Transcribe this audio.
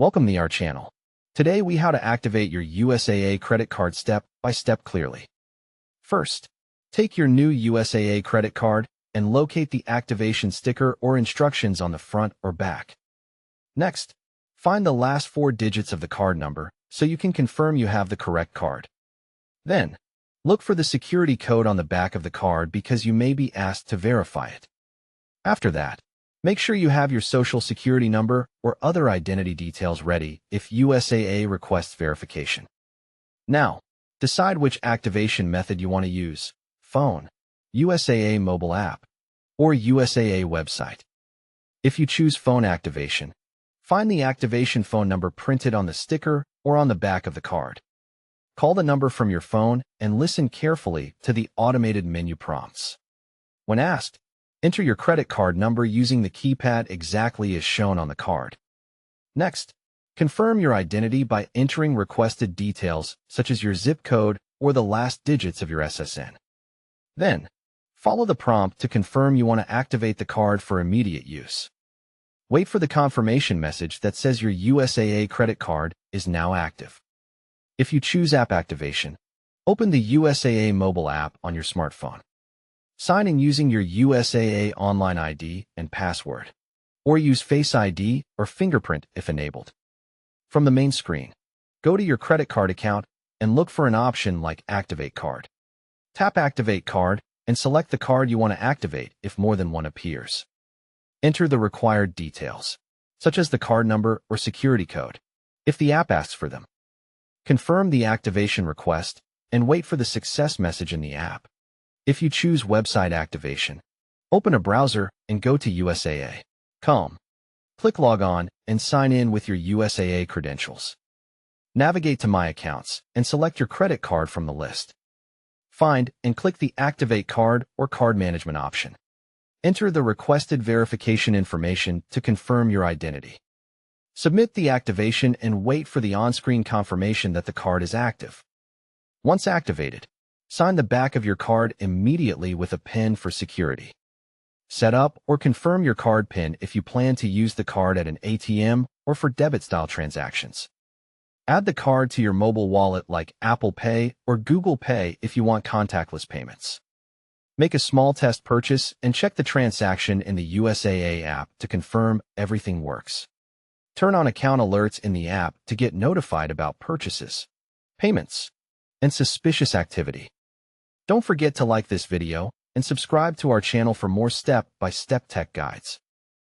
Welcome to our channel. Today we how to activate your USAA credit card step by step clearly. First, take your new USAA credit card and locate the activation sticker or instructions on the front or back. Next, find the last 4 digits of the card number so you can confirm you have the correct card. Then, look for the security code on the back of the card because you may be asked to verify it. After that, make sure you have your social security number or other identity details ready if USAA requests verification. Now, decide which activation method you want to use: phone, USAA mobile app, or USAA website. If you choose phone activation, find the activation phone number printed on the sticker or on the back of the card. Call the number from your phone and listen carefully to the automated menu prompts. When asked, enter your credit card number using the keypad exactly as shown on the card. Next, confirm your identity by entering requested details such as your zip code or the last digits of your SSN. Then, follow the prompt to confirm you want to activate the card for immediate use. Wait for the confirmation message that says your USAA credit card is now active. If you choose app activation, open the USAA mobile app on your smartphone. Sign in using your USAA online ID and password, or use Face ID or fingerprint if enabled. From the main screen, go to your credit card account and look for an option like Activate Card. Tap Activate Card and select the card you want to activate if more than one appears. Enter the required details, such as the card number or security code, if the app asks for them. Confirm the activation request and wait for the success message in the app. If you choose website activation, open a browser and go to USAA.com. Click Log On and sign in with your USAA credentials. Navigate to My Accounts and select your credit card from the list. Find and click the Activate Card or Card Management option. Enter the requested verification information to confirm your identity. Submit the activation and wait for the on-screen confirmation that the card is active. Once activated, sign the back of your card immediately with a PIN for security. Set up or confirm your card PIN if you plan to use the card at an ATM or for debit-style transactions. Add the card to your mobile wallet like Apple Pay or Google Pay if you want contactless payments. Make a small test purchase and check the transaction in the USAA app to confirm everything works. Turn on account alerts in the app to get notified about purchases, payments, and suspicious activity. Don't forget to like this video and subscribe to our channel for more step-by-step tech guides.